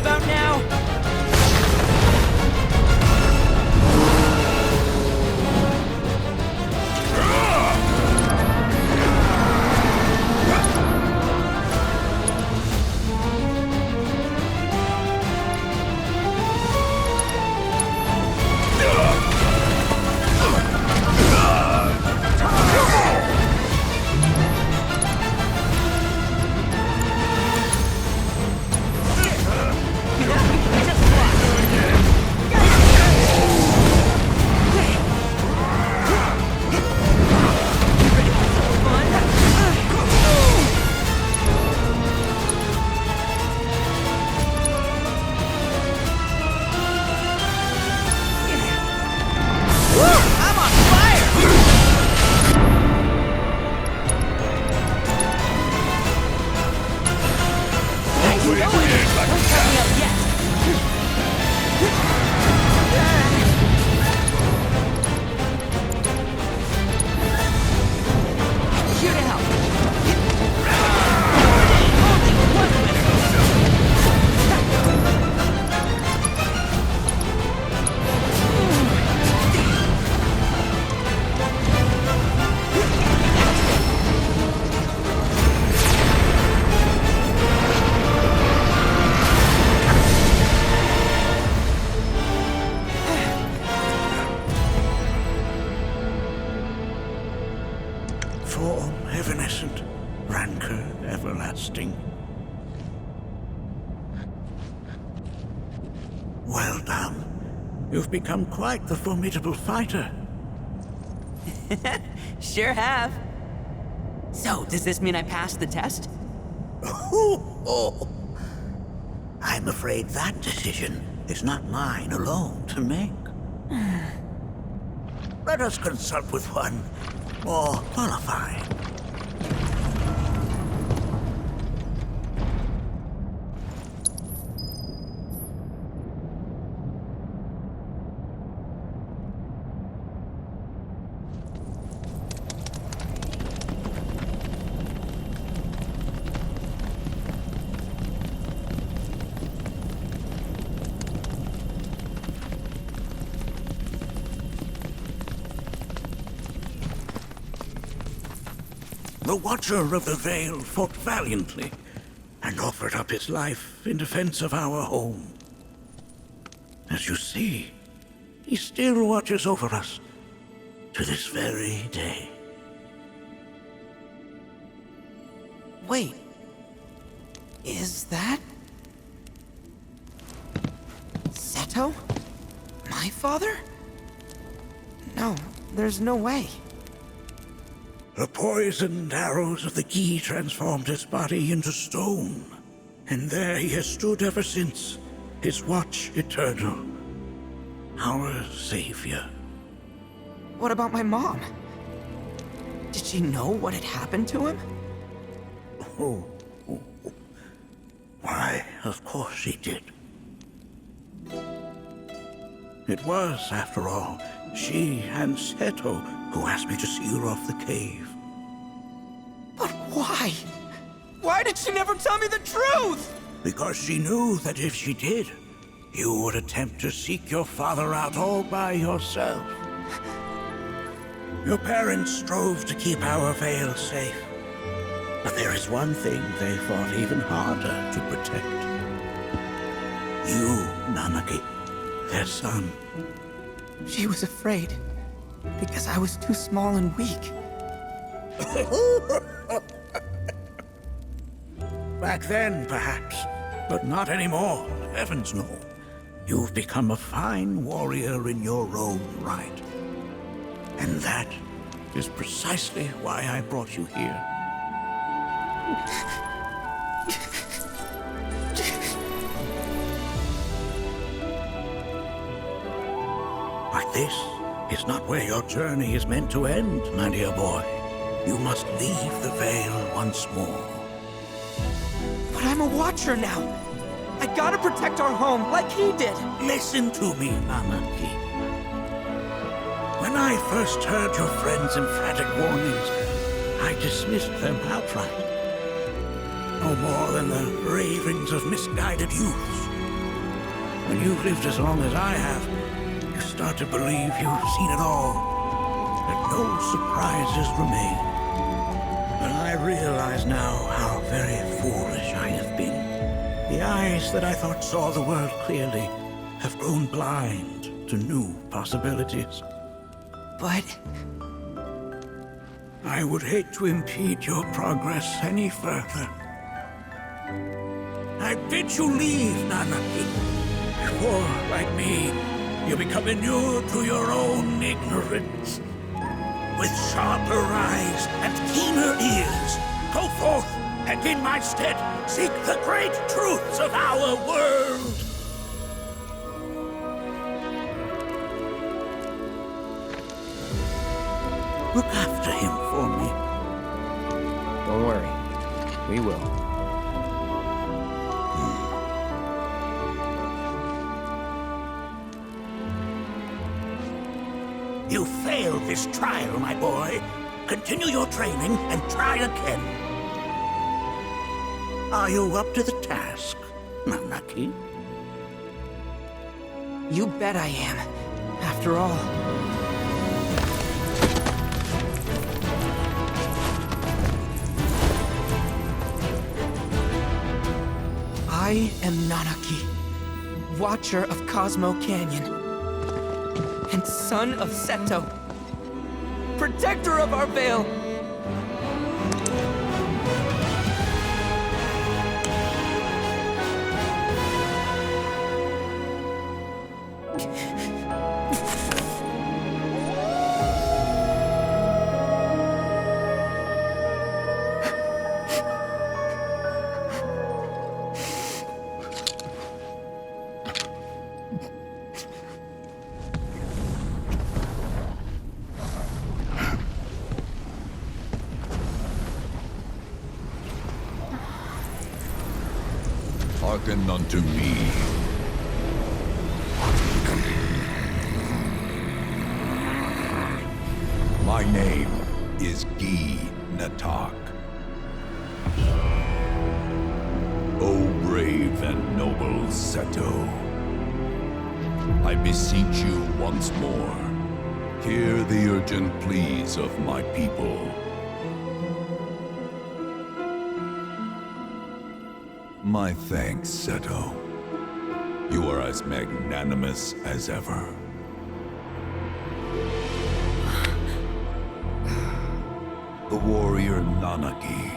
about now? Form evanescent, rancor everlasting. Well done. You've become quite the formidable fighter. Sure have. So, does this mean I passed the test? I'm afraid that decision is not mine alone to make. Let us consult with one more qualified. The Watcher of the Veil fought valiantly and offered up his life in defense of our home. As you see, he still watches over us to this very day. Wait. Is that... Seto? My father? No, there's no way. The poisoned arrows of the Gi transformed his body into stone, and there he has stood ever since, his watch eternal, our savior. What about my mom? Did she know what had happened to him? Oh. Why, of course she did. It was, after all, she and Seto who asked me to seal off the cave. But why? Why did she never tell me the truth? Because she knew that if she did, you would attempt to seek your father out all by yourself. Your parents strove to keep our Veil safe. But there is one thing they fought even harder to protect. You, Nanaki, their son. She was afraid, because I was too small and weak. Back then, perhaps, but not anymore, heavens no. You've become a fine warrior in your own right. And that is precisely why I brought you here. But this is not where your journey is meant to end, my dear boy. You must leave the Veil once more. But I'm a Watcher now. I gotta protect our home like he did. Listen to me, Nanaki. When I first heard your friends' emphatic warnings, I dismissed them outright. No more than the ravings of misguided youths. When you've lived as long as I have, you start to believe you've seen it all, that no surprises remain. But I realize now how very foolish I have been. The eyes that I thought saw the world clearly have grown blind to new possibilities. But I would hate to impede your progress any further. I bid you leave, Nanaki, before, like me, you become inured to your own ignorance. With sharper eyes and keener ears, go forth and in my stead seek the great truths of our world. Look after him for me. Don't worry. We will. You failed this trial, my boy. Continue your training and try again. Are you up to the task, Nanaki? you bet I am. After all. I am Nanaki, Watcher of Cosmo Canyon, and son of Seto, protector of our Vale. Hearken unto me. My name is Gi Natak. O brave and noble Seto, I beseech you once more, hear the urgent pleas of my people. My thanks, Seto. You are as magnanimous as ever. The warrior Nanaki,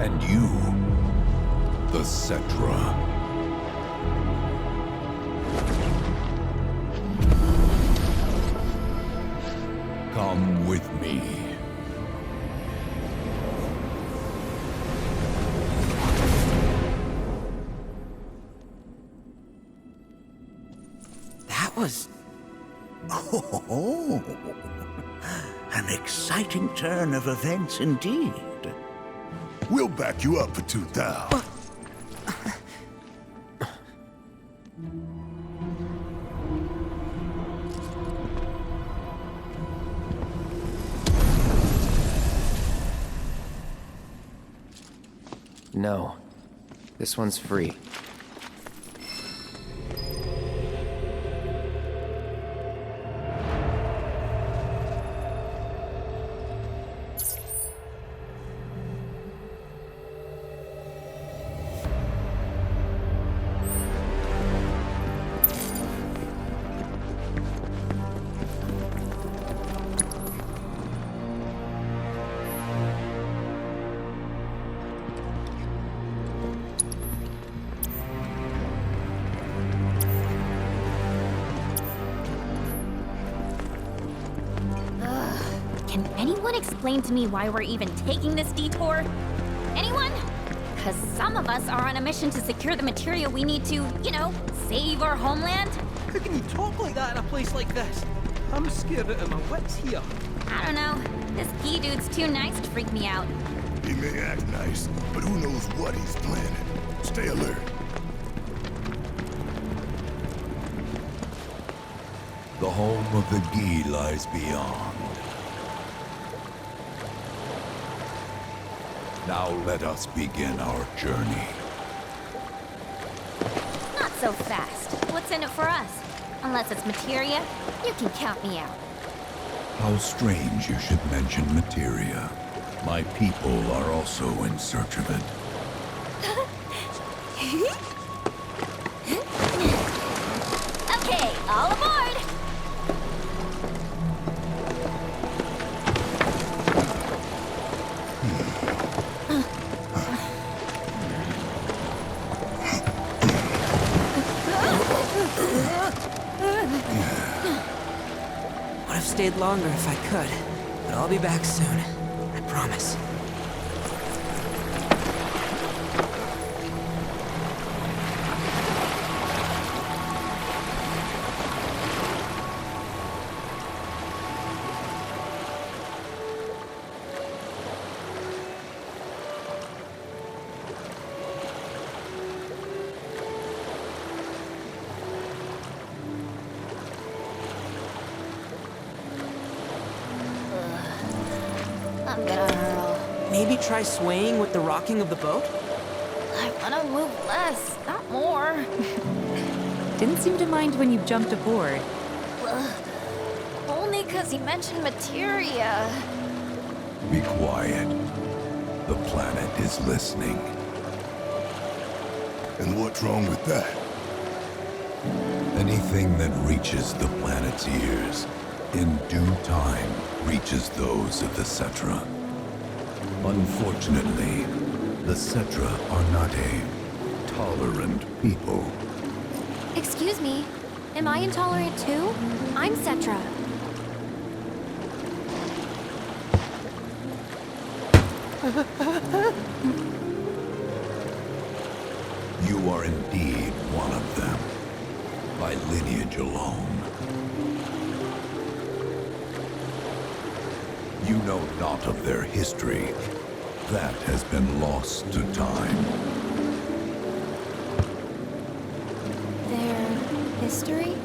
and you, the Cetra. Come with me. Was Oh, an exciting turn of events indeed. We'll back you up for 2,000. No. This one's free. Can anyone explain to me why we're even taking this detour? Anyone? Because some of us are on a mission to secure the material we need to, you know, save our homeland. How can you talk like that in a place like this? I'm scared out of my wits here. I don't know. This Gi dude's too nice to freak me out. He may act nice, but who knows what he's planning. Stay alert. The home of the Gi lies beyond. Now let us begin our journey. Not so fast. What's in it for us? Unless it's materia, you can count me out. How strange you should mention materia. My people are also in search of it. Okay, all aboard! Would have stayed longer if I could, but I'll be back soon. I promise. I'm gonna hurl. Maybe try swaying with the rocking of the boat? I wanna move less, not more. Didn't seem to mind when you jumped aboard. Only 'cause he mentioned materia. Be quiet. The planet is listening. And what's wrong with that? Anything that reaches the planet's ears, in due time, reaches those of the Cetra. Unfortunately, the Cetra are not a tolerant people. Excuse me, am I intolerant too? I'm Cetra. You are indeed one of them, by lineage alone. You know not of their history. That has been lost to time. Their history?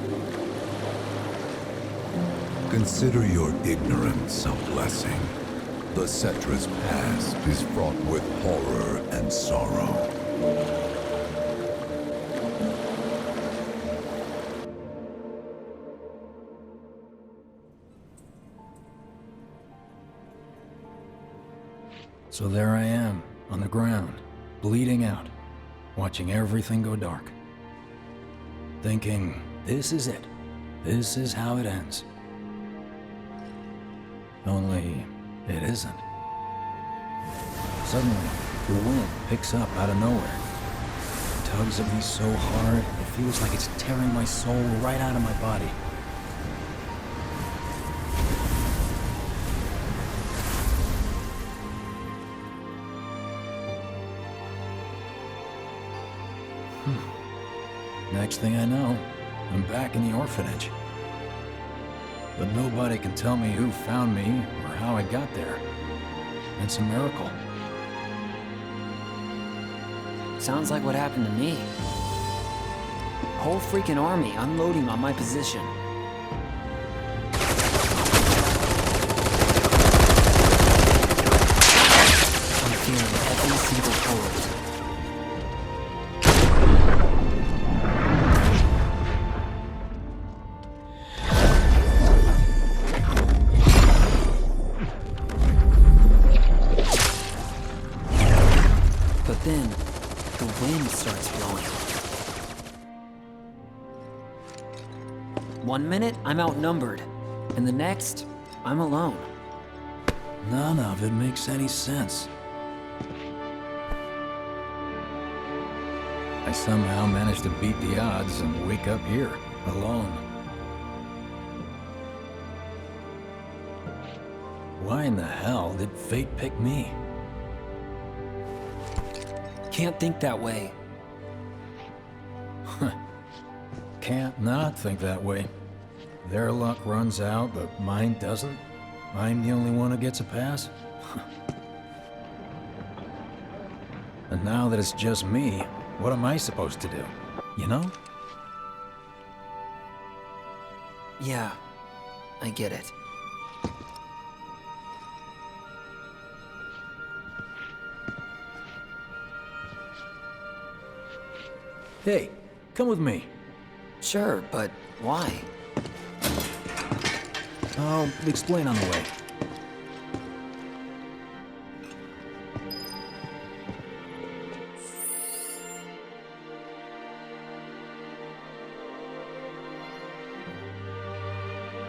Consider your ignorance a blessing. The Cetra's past is fraught with horror and sorrow. So there I am, on the ground, bleeding out, watching everything go dark. Thinking, this is it. This is how it ends. Only, it isn't. Suddenly, the wind picks up out of nowhere. It tugs at me so hard, it feels like it's tearing my soul right out of my body. Next thing I know, I'm back in the orphanage. But nobody can tell me who found me or how I got there. It's a miracle. Sounds like what happened to me. Whole freaking army unloading on my position. I'm feeling every single pulse. But then, the wind starts blowing. 1 minute, I'm outnumbered. And the next, I'm alone. None of it makes any sense. I somehow managed to beat the odds and wake up here, alone. Why in the hell did fate pick me? Can't think that way. Can't not think that way. Their luck runs out, but mine doesn't. I'm the only one who gets a pass. And now that it's just me, what am I supposed to do? You know? Yeah, I get it. Hey, Come with me. Sure, but why? I'll explain on the way.